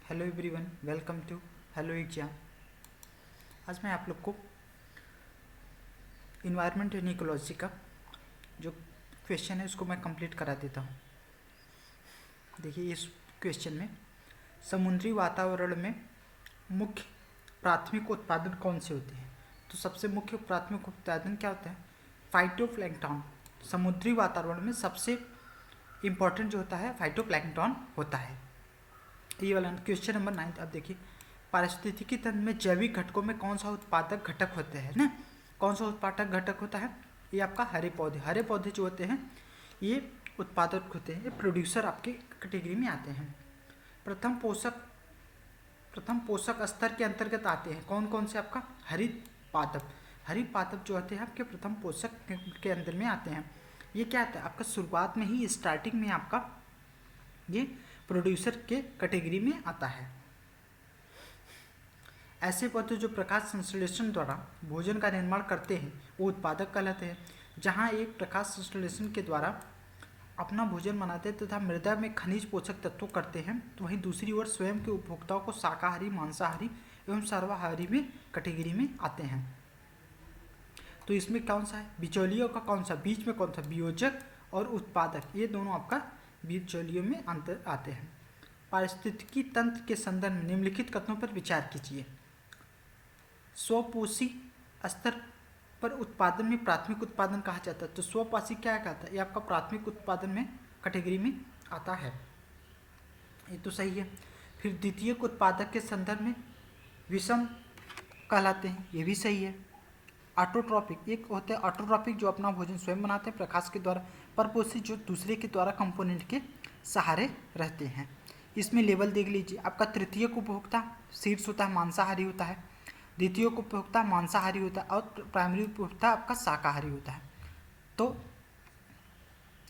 Hello everyone, welcome to Hello Exam. आज मैं आप लोग को इन्वायरमेंट एंड इकोलॉजी का जो क्वेश्चन है उसको मैं कंप्लीट करा देता हूँ। देखिए, इस क्वेश्चन में समुद्री वातावरण में मुख्य प्राथमिक उत्पादन कौन से होते हैं। तो सबसे मुख्य प्राथमिक उत्पादन क्या होता है? फाइटोप्लैंक्टन। समुद्री वातावरण में सबसे इम्पॉर्टेंट जो होता है फाइटोप्लैंक्टन होता है। ये वाला क्वेश्चन नंबर 9। अब देखिए, पारिस्थितिकी तंत्र में जैविक घटकों में कौन सा उत्पादक घटक होते हैं ना? कौन सा उत्पादक घटक होता है? ये आपका हरे पौधे। हरे पौधे जो होते हैं ये उत्पादक होते हैं, ये प्रोड्यूसर आपके कैटेगरी में आते हैं। प्रथम पोषक स्तर के अंतर्गत आते हैं कौन कौन से? आपका हरित पादप। हरित पादप जो होते हैं आपके प्रथम पोषक के अंदर में आते हैं। ये क्या आता है आपका? शुरुआत में ही स्टार्टिंग में आपका ये प्रोड्यूसर के कैटेगरी में आता है। ऐसे पौधे जो प्रकाश संश्लेषण द्वारा भोजन का निर्माण करते हैं वो उत्पादक कहलाते हैं। जहाँ एक प्रकाश संश्लेषण के द्वारा अपना भोजन बनाते हैं तथा मृदा में खनिज पोषक तत्वों करते हैं, तो वहीं दूसरी ओर स्वयं के उपभोक्ताओं को शाकाहारी, मांसाहारी एवं सर्वाहारी में कैटेगरी में आते हैं। तो इसमें कौन सा है? बिचौलियों का कौन सा? बीच में कौन सा? वियोजक और उत्पादक, ये दोनों आपका बिचौलियों में अंतर आते हैं। पारिस्थितिकी तंत्र के संदर्भ में निम्नलिखित कथनों पर विचार कीजिए। स्वपोषी स्तर पर उत्पादन में प्राथमिक उत्पादन कहा जाता है। तो स्वपोषी क्या कहता है? ये आपका प्राथमिक उत्पादन में कैटेगरी में आता है, ये तो सही है। फिर द्वितीयक उत्पादक के संदर्भ में विषम कहलाते हैं, ये भी सही है। ऑटोट्रॉपिक, एक होते हैं ऑटोट्रॉपिक जो अपना भोजन स्वयं बनाते हैं प्रकाश के द्वारा। परपोषी जो दूसरे के द्वारा कंपोनेंट के सहारे रहते हैं। इसमें लेवल देख लीजिए, आपका तृतीयक उपभोक्ता सीड्स होता है, मांसाहारी होता है। द्वितीयक उपभोक्ता मांसाहारी होता है और प्राइमरी उपभोक्ता आपका शाकाहारी होता है। तो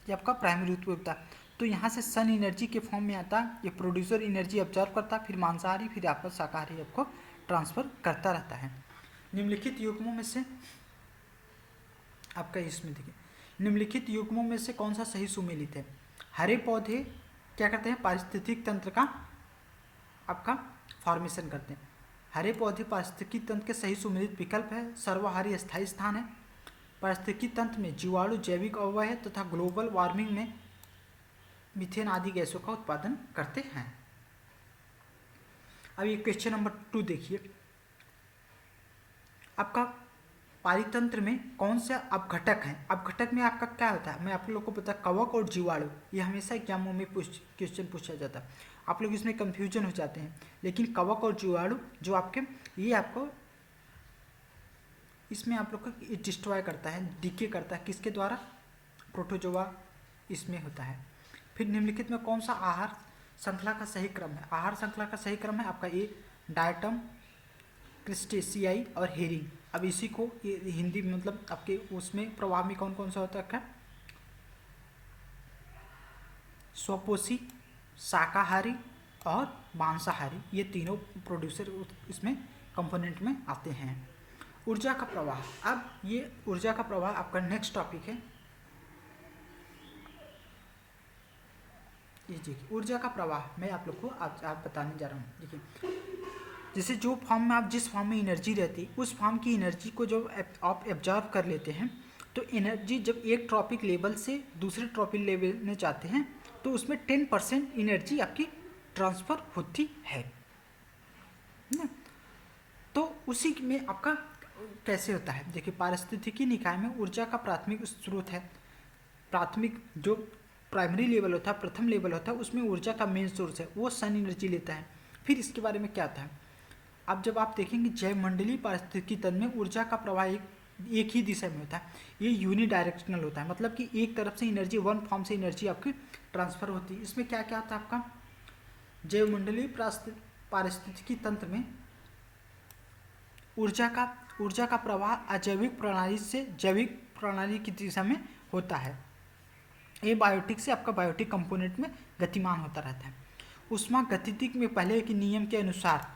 ये आपका प्राइमरी उपभोक्ता। तो यहाँ से सन एनर्जी के फॉर्म में आता है, ये प्रोड्यूसर एनर्जी ऑब्जर्व करता है, फिर मांसाहारी, फिर आपका शाकाहारी आपको ट्रांसफर करता रहता है। निम्नलिखित युग्मों में से आपका इसमें देखिए, निम्नलिखित युग्मों में से कौन सा सही सुमेलित है? हरे पौधे क्या करते हैं? पारिस्थितिक तंत्र का आपका फॉर्मेशन करते हैं। हरे पौधे पारिस्थितिकी तंत्र के सही सुमेलित विकल्प है। सर्वाहारी स्थायी स्थान है। पारिस्थितिकी तंत्र में जीवाणु जैविक अवयव है तथा ग्लोबल वार्मिंग में मीथेन आदि गैसों का उत्पादन करते हैं। अब ये क्वेश्चन नंबर 2 देखिए, आपका पारितंत्र में कौन से अपघटक हैं? अपघटक में आपका क्या होता है? मैं आप लोगों को पता, कवक और जीवाणु, ये हमेशा एग्जामों में क्वेश्चन पूछा जाता है। आप लोग इसमें कंफ्यूजन हो जाते हैं, लेकिन कवक और जीवाणु जो आपके ये आपको इसमें आप लोग को डिस्ट्रॉय करता है, डीके करता है, किसके द्वारा? प्रोटोजोआ इसमें होता है। फिर निम्नलिखित में कौन सा आहार श्रृंखला का सही क्रम है? आहार श्रृंखला का सही क्रम है आपका ए डायटम, क्रिस्टेशियाई और हेरिंग। अब इसी को ये हिंदी में मतलब आपके उसमें प्रभाव में कौन कौन सा होता है? स्वपोषी, शाकाहारी और मांसाहारी, ये तीनों प्रोड्यूसर इसमें कंपोनेंट में आते हैं। ऊर्जा का प्रवाह, अब ये ऊर्जा का प्रवाह आपका नेक्स्ट टॉपिक है। ये देखिए, ऊर्जा का प्रवाह मैं आप लोग को आप बताने जा रहा हूँ। देखिए, जैसे जो फॉर्म में आप जिस फॉर्म में एनर्जी रहती है उस फॉर्म की एनर्जी को जब आप एब्जॉर्व कर लेते हैं, तो एनर्जी जब एक ट्रॉपिक लेवल से दूसरे ट्रॉपिक लेवल में जाते हैं तो उसमें 10% एनर्जी आपकी ट्रांसफ़र होती है ना। तो उसी में आपका कैसे होता है? देखिए, पारिस्थितिकी निकाय में ऊर्जा का प्राथमिक स्रोत है। प्राथमिक जो प्राइमरी लेवल होता है, प्रथम लेवल होता है, उसमें ऊर्जा का मेन सोर्स है, वो सन एनर्जी लेता है। फिर इसके बारे में क्या आता है? अब जब आप देखेंगे जैवमंडलीय पारिस्थितिकी तंत्र में ऊर्जा का प्रवाह एक ही दिशा में होता है, ये यूनिडायरेक्शनल होता है, मतलब कि एक तरफ से एनर्जी, वन फॉर्म से एनर्जी आपकी ट्रांसफर होती है। इसमें क्या क्या होता है आपका? जैवमंडलीय पारिस्थितिकी तंत्र में ऊर्जा का प्रवाह अजैविक प्रणाली से जैविक प्रणाली की दिशा में होता है। ये बायोटिक से आपका बायोटिक कंपोनेंट में गतिमान होता रहता है। ऊष्मा गतिकी में पहले के नियम के अनुसार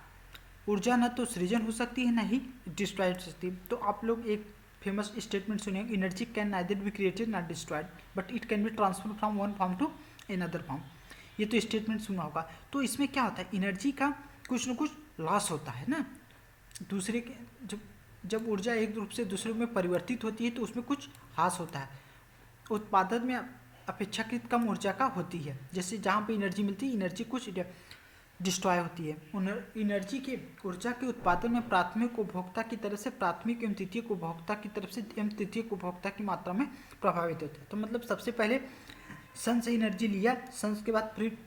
ऊर्जा न तो सृजन हो सकती है न ही डिस्ट्रॉय हो सकती है। तो आप लोग एक फेमस स्टेटमेंट सुनेंगे, energy can neither be created not destroyed but it can be transfer from one form to another form. ये तो स्टेटमेंट सुना होगा। तो इसमें क्या होता है, एनर्जी का कुछ न कुछ लॉस होता है ना, दूसरे के जब ऊर्जा एक रूप से दूसरे में परिवर्तित होती है तो उसमें कुछ ह्रास होता है। उत्पादन में अपेक्षाकृत कम ऊर्जा का होती है, जैसे जहाँ पे एनर्जी मिलती है एनर्जी कुछ डिस्ट्रॉय होती है। एनर्जी के ऊर्जा के उत्पादन में प्राथमिक उपभोक्ता की तरफ से प्राथमिक एवं तृतीयक उपभोक्ता की तरफ से एवं तृतीयक उपभोक्ता की मात्रा में प्रभावित होता है। तो मतलब सबसे पहले सन से एनर्जी लिया, सन के बाद फिर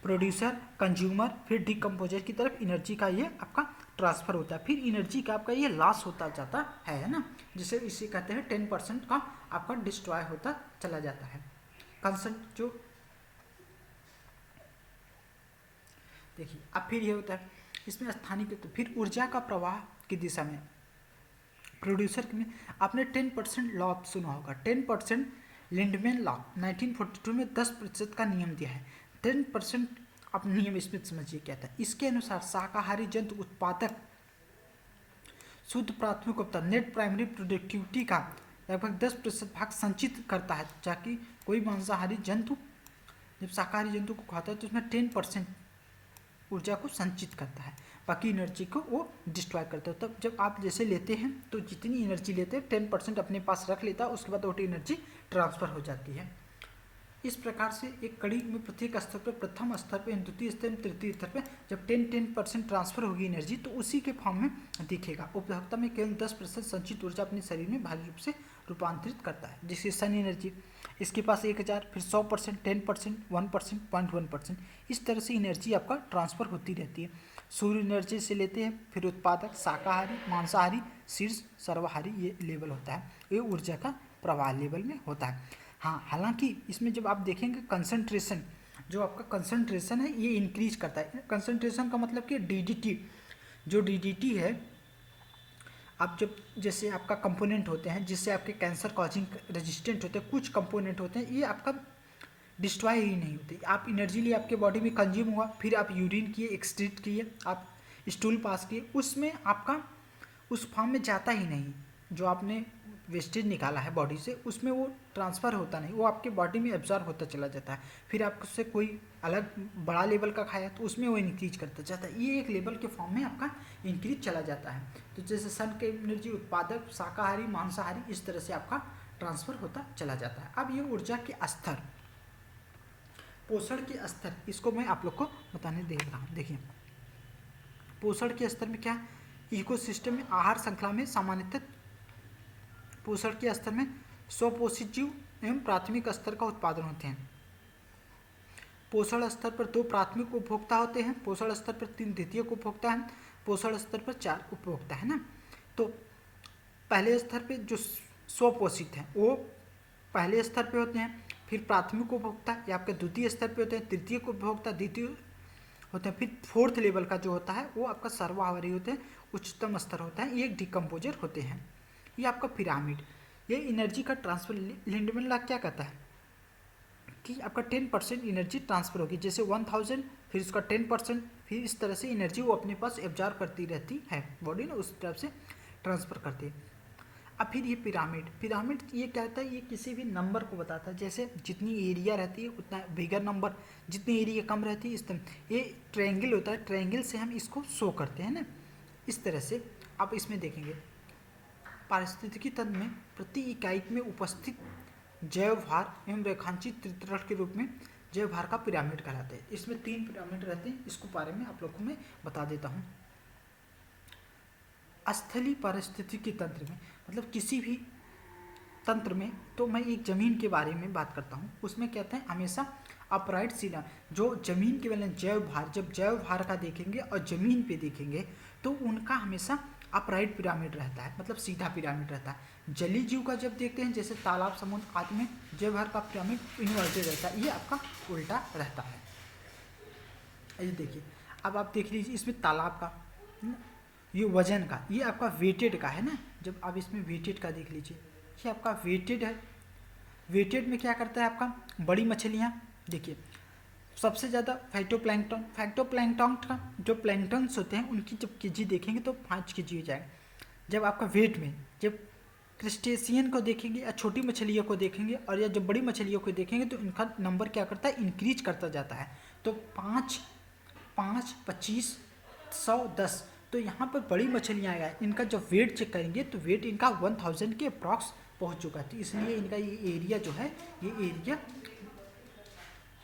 प्रोड्यूसर, कंज्यूमर, फिर डिकम्पोजर की तरफ एनर्जी का ये आपका ट्रांसफर होता है, फिर एनर्जी का आपका ये लॉस होता जाता है ना, जिसे इसे कहते हैं 10% का आपका डिस्ट्रॉय होता चला जाता है। कंसेंट जो देखिए अब फिर ये होता है इसमें स्थानीयकृत, तो फिर ऊर्जा का प्रवाह की दिशा में प्रोड्यूसर में आपने 10% लॉ सुना होगा, 10%। लिंडमैन लॉ 1942 में 10% का नियम दिया है। 10% आप नियम इसमें समझिए क्या था। इसके अनुसार शाकाहारी जंतु उत्पादक शुद्ध प्राथमिक उपभोक्ता नेट प्राइमरी प्रोडक्टिविटी का लगभग 10% भाग संचित करता है, ताकि कोई मांसाहारी जंतु जब शाकाहारी जंतु को खाता है तो उसमें 10% ऊर्जा को संचित करता है, बाकी एनर्जी को वो डिस्ट्रॉय करता है। तब जब आप जैसे लेते हैं तो जितनी एनर्जी लेते हैं 10% अपने पास रख लेता है, उसके बाद वो एनर्जी ट्रांसफर हो जाती है। इस प्रकार से एक कड़ी में प्रत्येक स्तर पर, प्रथम स्तर पर, द्वितीय स्तर में, तृतीय स्तर पर जब 10% ट्रांसफर होगी एनर्जी तो उसी के फॉर्म में दिखेगा। उपभोक्ता में केवल 10% संचित ऊर्जा अपने शरीर में भारी रूप से रूपांतरित करता है, जैसे सन एनर्जी, इसके पास 1000, फिर 100%, 10%, 1%, 0.1%, इस तरह से एनर्जी आपका ट्रांसफर होती रहती है। सूर्य एनर्जी से लेते हैं, फिर उत्पादक, शाकाहारी, मांसाहारी, शीर्ष, सर्वाहारी, ये लेवल होता है, ये ऊर्जा का प्रवाह लेवल में होता है। हाँ, हालांकि इसमें जब आप देखेंगे कंसंट्रेशन, जो आपका कंसंट्रेशन है ये इंक्रीज करता है। कंसंट्रेशन का मतलब कि डीडीटी, जो डीडीटी है, आप जब जैसे आपका कंपोनेंट होते हैं जिससे आपके कैंसर कॉजिंग रेजिस्टेंट होते हैं, कुछ कंपोनेंट होते हैं ये आपका डिस्ट्रॉय ही नहीं होते। आप एनर्जी लिए आपके बॉडी में कंज्यूम हुआ, फिर आप यूरिन किए, एक्सक्रीट किए, आप स्टूल पास किए, उसमें आपका उस फॉर्म में जाता ही नहीं, जो आपने वेस्टेज निकाला है बॉडी से उसमें वो ट्रांसफ़र होता नहीं, वो आपके बॉडी में एब्जॉर्ब होता चला जाता है। फिर आप उससे कोई अलग बड़ा लेवल का खाया तो उसमें वो इंक्रीज करता जाता है, ये एक लेवल के फॉर्म में आपका इंक्रीज चला जाता है। तो जैसे सन के एनर्जी उत्पादक, शाकाहारी, मांसाहारी, इस तरह से आपका ट्रांसफ़र होता चला जाता है। अब ये ऊर्जा के स्तर, पोषण के स्तर, इसको मैं आप लोग को बताने दे रहा हूँ। देखिए पोषण के स्तर में क्या, इकोसिस्टम में आहार श्रृंखला में सामान्यतः पोषण के स्तर में स्वपोषित जीव एवं प्राथमिक स्तर का उत्पादन होते हैं। पोषण स्तर पर 2 प्राथमिक उपभोक्ता होते हैं, पोषण स्तर पर 3 द्वितीयक उपभोक्ता हैं, पोषण स्तर पर 4 उपभोक्ता है ना। तो पहले स्तर पे जो स्वपोषित हैं वो पहले स्तर पे होते हैं, फिर प्राथमिक उपभोक्ता या आपके द्वितीय स्तर पे होते हैं, तृतीयक उपभोक्ता द्वितीय होते हैं, फिर 4th लेवल का जो होता है वो आपका सर्वाहारी होते हैं, उच्चतम स्तर होता है, ये एक डिकम्पोजर होते हैं। ये आपका पिरामिड, ये एनर्जी का ट्रांसफर, लिंडमैन लॉ क्या कहता है कि आपका 10% एनर्जी ट्रांसफर होगी, जैसे 1000 फिर उसका 10%, फिर इस तरह से एनर्जी वो अपने पास एब्जॉर्ब करती रहती है बॉडी ना, उस तरफ से ट्रांसफर करती है। अब फिर ये पिरामिड ये क्या होता है, ये किसी भी नंबर को बताता है, जैसे जितनी एरिया रहती है उतना बिगर नंबर, जितनी एरिया कम रहती है इस तरह। ये ट्रायंगल होता है, ट्रायंगल से हम इसको शो करते हैं ना, इस तरह से आप इसमें देखेंगे। पारिस्थितिकी तंत्र में प्रति इकाई में उपस्थित जैव भार एवं रेखांचित त्रितल के रूप में जैव भार का पिरामिड कहलाते हैं। इसमें 3 पिरामिड रहते हैं, इसको बारे में आप लोगों को मैं बता देता हूँ। स्थलीय पारिस्थितिकी तंत्र में मतलब किसी भी तंत्र में, तो मैं एक जमीन के बारे में बात करता हूँ, उसमें कहते हैं हमेशा अपराइट सीधा, जो जमीन के वाले जैव भार, जब जैव भार का देखेंगे और जमीन पे देखेंगे तो उनका हमेशा अपराइट पिरामिड रहता है, मतलब सीधा पिरामिड रहता है। जलीय जीव का जब देखते हैं जैसे तालाब, समुद्र आदि में जैव भार का पिरामिड इन्वर्टेड रहता है, ये आपका उल्टा रहता है। ये देखिए अब आप देख लीजिए इसमें तालाब का, ये वजन का, ये आपका वेटेड का है ना। जब आप इसमें वेटेड का देख लीजिए, ये आपका वेटेड है। वेटेड में क्या करता है आपका, बड़ी मछलियाँ, देखिए सबसे ज़्यादा फाइटोप्लैंक्टन का जो प्लैंक्टन्स होते हैं उनकी जब केजी देखेंगे तो 5 kg हो जाएगा। जब आपका वेट में, जब क्रिस्टेशियन को देखेंगे या छोटी मछलियों को देखेंगे और या जब बड़ी मछलियों को देखेंगे तो इनका नंबर क्या करता है, इंक्रीज करता जाता है। तो 5, 5, 25, 100, 10। तो यहाँ पर बड़ी मछलियाँ आएगा, इनका जब वेट चेक करेंगे तो वेट इनका 1000 के अप्रॉक्स पहुँच चुका है। तो इसलिए इनका ये एरिया जो है, ये एरिया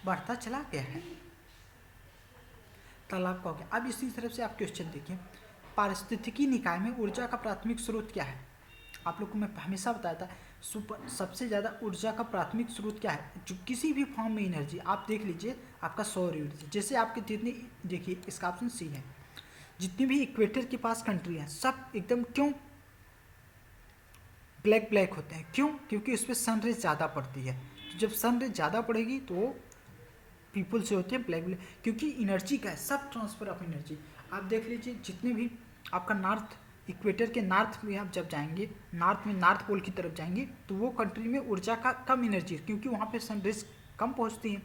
बढ़ता चला गया है, तालाब का हो गया। अब इसी तरफ से आप क्वेश्चन देखिए, पारिस्थितिकी निकाय में ऊर्जा का प्राथमिक स्रोत क्या है। आप लोग को मैं हमेशा बताया था, सबसे ज़्यादा ऊर्जा का प्राथमिक स्रोत क्या है, जो किसी भी फॉर्म में एनर्जी आप देख लीजिए, आपका सौर ऊर्जा। जैसे आपके जितने, देखिए इसका ऑप्शन सी है, जितनी भी इक्वेटर के पास कंट्री हैं सब एकदम क्यों ब्लैक ब्लैक होते हैं, क्यों, क्योंकि उस पर सन रेज ज़्यादा पड़ती है। तो जब सन रेज ज़्यादा पड़ेगी तो वो पीपल से होते हैं ब्लैक ब्लैक, क्योंकि एनर्जी का है, सब ट्रांसफर ऑफ एनर्जी। आप देख लीजिए जितने भी आपका नॉर्थ इक्वेटर के नॉर्थ में आप जब जाएंगे, नॉर्थ में नॉर्थ पोल की तरफ जाएंगे तो वो कंट्री में ऊर्जा का कम एनर्जी है, क्योंकि वहाँ पे सन रेज कम पहुँचती हैं,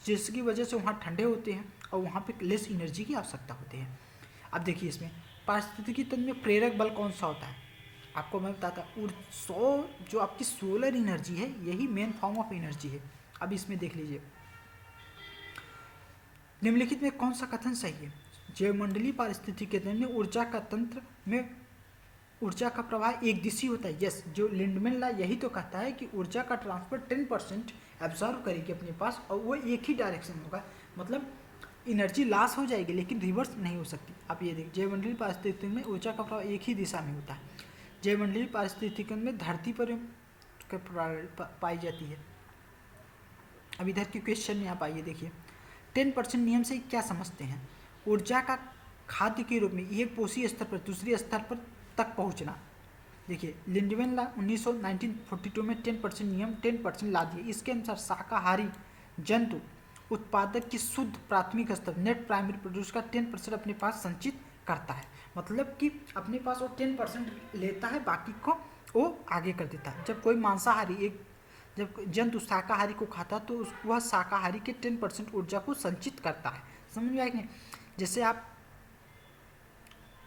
जिसकी वजह से वहाँ ठंडे होते हैं और वहाँ पे लेस एनर्जी की आवश्यकता होती है। अब देखिए इसमें पारिस्थितिकी तंत्र में प्रेरक बल कौन सा होता है, आपको मैं बताता हूँ। जो आपकी सोलर एनर्जी है, यही मेन फॉर्म ऑफ एनर्जी है। अब इसमें देख लीजिए, निम्नलिखित में कौन सा कथन सही है। जैवमंडलीय पारिस्थितिकी तंत्र में ऊर्जा का तंत्र में ऊर्जा का प्रवाह एक दिशी होता है। यस, जो लिंडमैन लॉ यही तो कहता है कि ऊर्जा का ट्रांसफर 10% एब्जॉर्व करेगी अपने पास और वो एक ही डायरेक्शन होगा, मतलब एनर्जी लॉस हो जाएगी लेकिन रिवर्स नहीं हो सकती। आप ये देखिए, जैवमंडलीय पारिस्थितिकी में ऊर्जा का प्रवाह एक ही दिशा में होता है। जैवमंडलीय पारिस्थितिकी में धरती पर पाई जाती है। अब इधर के क्वेश्चन में आप आइए, देखिए 10% नियम से क्या समझते हैं। ऊर्जा का खाद्य के रूप में एक पोषी स्तर पर दूसरे स्तर पर तक पहुंचना। देखिए लिंडमैन लॉ 1942 में 10% नियम 10% ला दिए। इसके अनुसार शाकाहारी जंतु उत्पादक की शुद्ध प्राथमिक स्तर नेट प्राइमरी प्रोड्यूस का 10% अपने पास संचित करता है, मतलब कि अपने पास वो 10% लेता है, बाकी को वो आगे कर देता है। जब कोई मांसाहारी जब जंतु शाकाहारी को खाता है तो वह शाकाहारी के 10% ऊर्जा को संचित करता है। समझ में आया कि नहीं। जैसे आप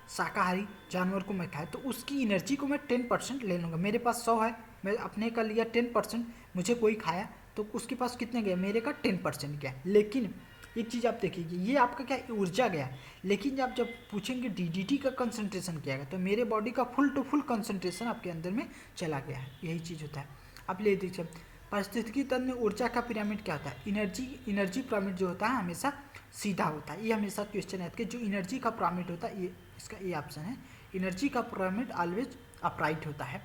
शाकाहारी जानवर को मैं खाए तो उसकी एनर्जी को मैं 10% ले लूँगा। मेरे पास 100 है, मैं अपने का लिया 10%, मुझे कोई खाया तो उसके पास कितने गए, मेरे का 10% गया। लेकिन एक चीज़ आप देखिए, ये आपका क्या ऊर्जा गया, लेकिन आप जब पूछेंगे डीडीटी का कंसंट्रेशन क्या है तो मेरे बॉडी का फुल टू फुल कंसंट्रेशन आपके अंदर में चला गया है। यही चीज़ होता है। आप ले दीजिए, पारिस्थितिकी तंत्र में ऊर्जा का पिरामिड क्या होता है। एनर्जी पिरामिड जो होता है हमेशा सीधा होता है। ये हमेशा क्वेश्चन है कि जो एनर्जी का पिरामिड होता है, ये इसका ये ऑप्शन है, एनर्जी का पिरामिड ऑलवेज अपराइट होता है।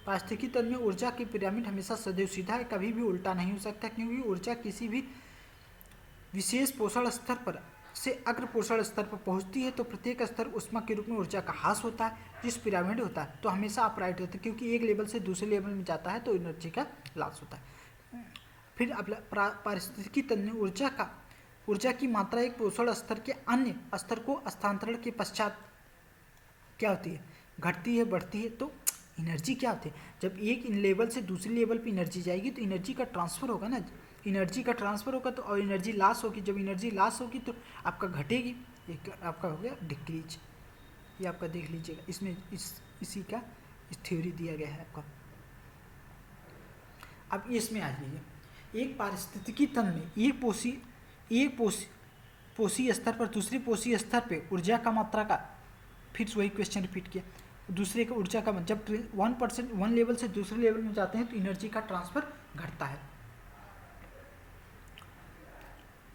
पारिस्थितिकी तंत्र में ऊर्जा की पिरामिड हमेशा सदैव सीधा है, कभी भी उल्टा नहीं हो सकता, क्योंकि ऊर्जा किसी भी विशेष पोषण स्तर पर से अग्र पोषण स्तर पर पहुंचती है तो प्रत्येक स्तर ऊष्मा के रूप में ऊर्जा का ह्रास होता है। जिस पिरामिड होता है तो हमेशा अपराइट होता है, क्योंकि एक लेवल से दूसरे लेवल में जाता है तो एनर्जी का लॉस होता है। फिर पारिस्थितिकी तंत्र में ऊर्जा की मात्रा एक पोषण स्तर के अन्य स्तर को स्थानांतरण के पश्चात क्या होती है, घटती है, बढ़ती है। तो एनर्जी क्या होती है, जब एक लेवल से दूसरे लेवल पे एनर्जी जाएगी तो एनर्जी का ट्रांसफर होगा ना, एनर्जी का ट्रांसफर होगा तो और एनर्जी लॉस होगी। जब एनर्जी लॉस होगी तो आपका घटेगी, एक आपका हो गया डिक्रीज। ये आपका देख लीजिएगा, इसमें इसी का थ्योरी दिया गया है आपका। अब इसमें आ जाइए, एक पारिस्थितिकी तंत्र में एक पोषी स्तर पर दूसरे पोषी स्तर पे ऊर्जा का मात्रा का, फिर वही क्वेश्चन रिपीट किया, दूसरे का ऊर्जा का जब 1% वन लेवल से दूसरे लेवल में जाते हैं तो एनर्जी का ट्रांसफर घटता है।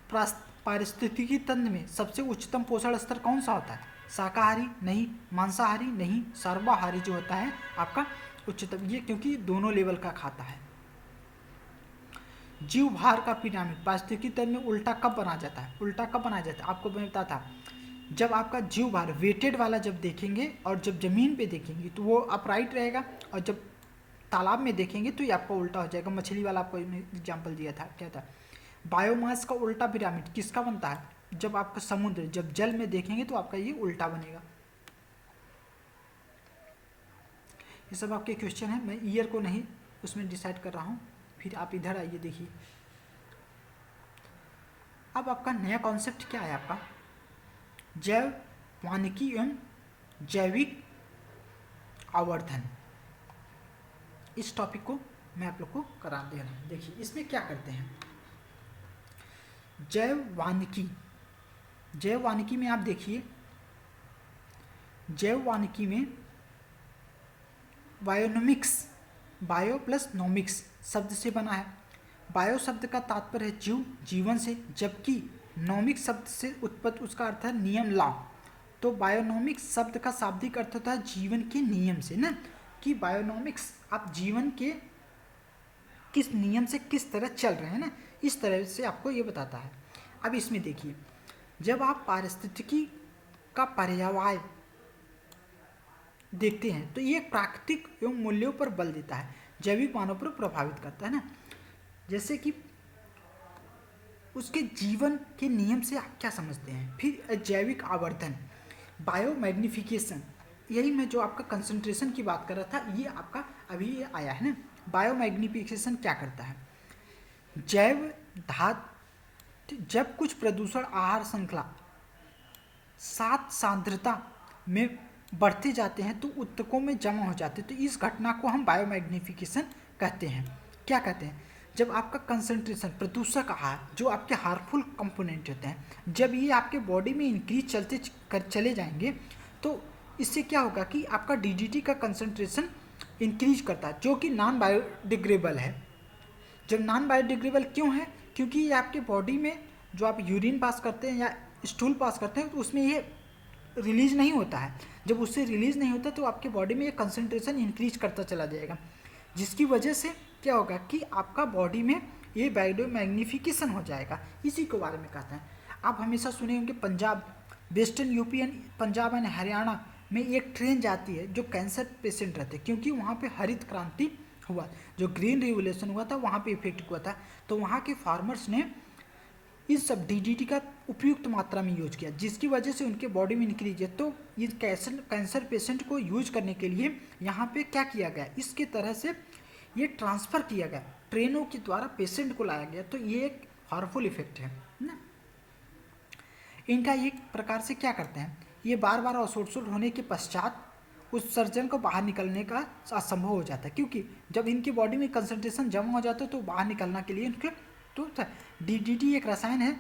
पारिस्थितिकी तंत्र में सबसे उच्चतम पोषण स्तर कौन सा होता है, शाकाहारी नहीं, मांसाहारी नहीं, सर्वाहारी जो होता है आपका उच्चतम, ये क्योंकि दोनों लेवल का खाता है। जीव भार का पिरामिड पारिस्थितिकी तंत्र में उल्टा कब बना जाता है, उल्टा कब बनाया जाता है, आपको मैं बताता था, जब आपका जीव भार वेटेड वाला जब देखेंगे और जब जमीन पे देखेंगे तो वो अपराइट रहेगा, और जब तालाब में देखेंगे तो ये आपका उल्टा हो जाएगा। मछली वाला आपको एग्जाम्पल दिया था, क्या था, बायोमास का उल्टा पिरामिड किसका बनता है, जब आपका समुद्र जब जल में देखेंगे तो आपका ये उल्टा बनेगा। ये सब आपके क्वेश्चन है, मैं ईयर को नहीं उसमें डिसाइड कर रहा हूँ। फिर आप इधर आइए, देखिए अब आपका नया कॉन्सेप्ट क्या है, आपका जैव वानिकी एवं जैविक आवर्धन। इस टॉपिक को मैं आप लोग को करा दे रहा हूँ। देखिए इसमें क्या करते हैं, जैव वानिकी में आप देखिए, जैव वानिकी में बायोनोमिक्स, बायो प्लस नोमिक्स शब्द से बना है। बायो शब्द का तात्पर्य है जीव, जीवन से, जबकि नोमिक्स शब्द से उत्पत्ति उसका अर्थ है नियम, लॉ। तो बायोनोमिक्स शब्द का शाब्दिक अर्थ होता है जीवन के नियम से ना, कि बायोनोमिक्स आप जीवन के किस नियम से किस तरह चल रहे हैं ना, इस तरह से आपको ये बताता है। अब इसमें देखिए, जब आप पारिस्थितिकी का पर्यावरण देखते हैं तो ये प्राकृतिक एवं मूल्यों पर बल देता है, जैविक मानव पर प्रभावित करता है ना। जैसे कि उसके जीवन के नियम से आप क्या समझते हैं। फिर जैविक आवर्धन, बायो मैग्निफिकेशन, यही मैं जो आपका कंसंट्रेशन की बात कर रहा था, ये आपका अभी ये आया है ना। बायो मैग्निफिकेशन क्या करता है, जैव धातु, जब कुछ प्रदूषण आहार श्रृंखला सात सांद्रता में बढ़ते जाते हैं तो उत्तकों में जमा हो जाते हैं, तो इस घटना को हम बायो मैग्निफिकेशन कहते हैं। क्या कहते हैं, जब आपका कंसंट्रेशन प्रदूषक आहार जो आपके हार्मफुल कंपोनेंट होते हैं, जब ये आपके बॉडी में इंक्रीज चले जाएंगे तो इससे क्या होगा कि आपका डीडीटी का कंसंट्रेशन इंक्रीज करता है, जो कि नॉन बायोडिग्रेडेबल है। जब नॉन बायोडिग्रेडेबल क्यों है, क्योंकि ये आपके बॉडी में जो आप यूरिन पास करते हैं या स्टूल पास करते हैं तो उसमें ये रिलीज नहीं होता है। जब उससे रिलीज नहीं होता तो आपके बॉडी में ये कंसंट्रेशन इंक्रीज करता चला जाएगा, जिसकी वजह से क्या होगा कि आपका बॉडी में ये बायो मैग्निफिकेशन हो जाएगा। इसी के बारे में कहते हैं। आप हमेशा सुने होंगे Punjab, western UP and Punjab and Haryana में एक ट्रेन जाती है जो कैंसर पेशेंट रहते हैं, क्योंकि वहाँ पे हरित क्रांति हुआ, जो ग्रीन रिवोल्यूशन हुआ था वहाँ पे इफेक्ट हुआ था। तो वहाँ के फार्मर्स ने इस सब डीडीटी का उपयुक्त मात्रा में यूज किया, जिसकी वजह से उनके बॉडी में इंक्रीज है। तो ये कैंसर पेशेंट को यूज करने के लिए यहाँ पे क्या किया गया, इसके तरह से ये ट्रांसफ़र किया गया, ट्रेनों के द्वारा पेशेंट को लाया गया। तो ये एक हार्मफुल इफेक्ट है ना। इनका एक प्रकार से क्या करते हैं, ये बार बार अवशोषण होने के पश्चात उत्सर्जन को बाहर निकलने का असंभव हो जाता है, क्योंकि जब इनकी बॉडी में कंसंट्रेशन जमा हो जाता है तो बाहर निकलना के लिए इनके तो डीडीटी एक रसायन है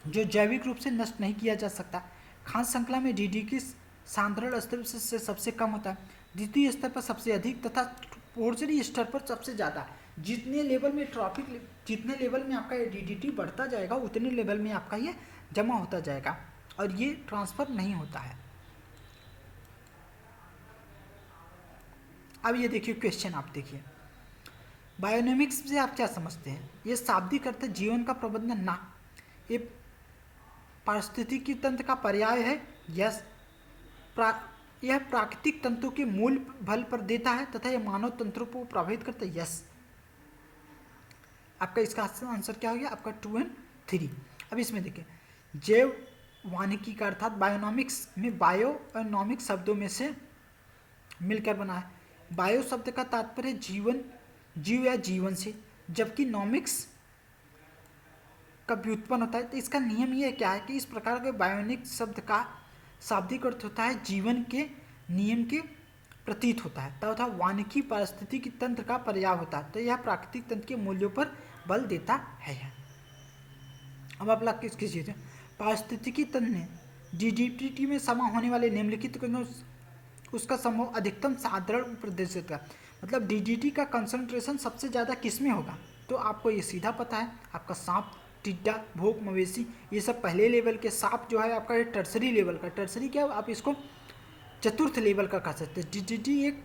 जो जैविक रूप से नष्ट नहीं किया जा सकता। खाद्य श्रृंखला में डीडीटी की सांद्रण स्तर से सबसे कम होता है, द्वितीय स्तर पर सबसे अधिक तथा टर्शियरी स्तर पर सबसे ज़्यादा। जितने लेवल में जितने लेवल में आपका ये डीडीटी बढ़ता जाएगा उतने लेवल में आपका ये जमा होता जाएगा और ये ट्रांसफ़र नहीं होता है। अब ये देखिए क्वेश्चन, आप देखिए बायोनोमिक्स से आप क्या समझते हैं। ये शाब्दिक अर्थ है जीवन का प्रबंधन ना, ये पारिस्थितिकी तंत्र का पर्याय है, यस यह प्राकृतिक तंत्रों के मूल बल पर देता है तथा यह मानव तंत्रों को प्रभावित करता है, यस। आपका इसका आंसर क्या हो गया, आपका 2 और 3। अब इसमें देखिए, जैव वानिकी का अर्थात बायोनोमिक्स में बायो और नोमिक्स शब्दों में से मिलकर बना है। बायो शब्द का तात्पर्य जीवन, जीव या जीवन से, जबकि नोमिक्स का व्युत्पन्न होता है। तो इसका नियम ये क्या है कि इस प्रकार के बायोनिक शब्द का शाब्दिक अर्थ होता है जीवन के नियम के प्रतीत होता है, तथा वानिकी पारिस्थितिकी तंत्र का पर्याय होता है। तो यह प्राकृतिक तंत्र के मूल्यों पर बल देता है। अब आप लोग किसकी चीज़ है, पारिस्थितिकी तंत्र ने डीडीटी में समा होने वाले निम्नलिखित उसका समूह अधिकतम साधारण प्रदर्शित का, मतलब डीडीटी का कंसंट्रेशन सबसे ज़्यादा किस में होगा। तो आपको ये सीधा पता है, आपका सांप, टिड्डा, भोग, मवेशी, ये सब पहले लेवल के। सांप जो है आपका टर्सरी लेवल का, टर्सरी क्या आप इसको चतुर्थ लेवल का कह सकते हैं। डीडीटी एक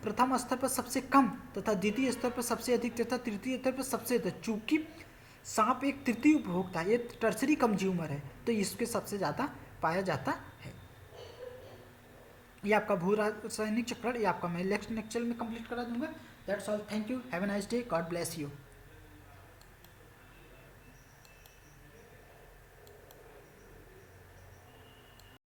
प्रथम स्तर पर सबसे कम तथा द्वितीय स्तर पर सबसे अधिक तथा तृतीय स्तर पर सबसे अधिक। चूंकि सांप एक तृतीय उपभोक्ता है, ये टर्सरी कंज्यूमर है, तो इसके सबसे ज़्यादा पाया जाता है। ये आपका भू रासायनिक चक्रण, ये आपका मैं नेक्स्ट लेक्चर में कंप्लीट करा दूंगा। That's all, thank you, have a nice day, God bless you.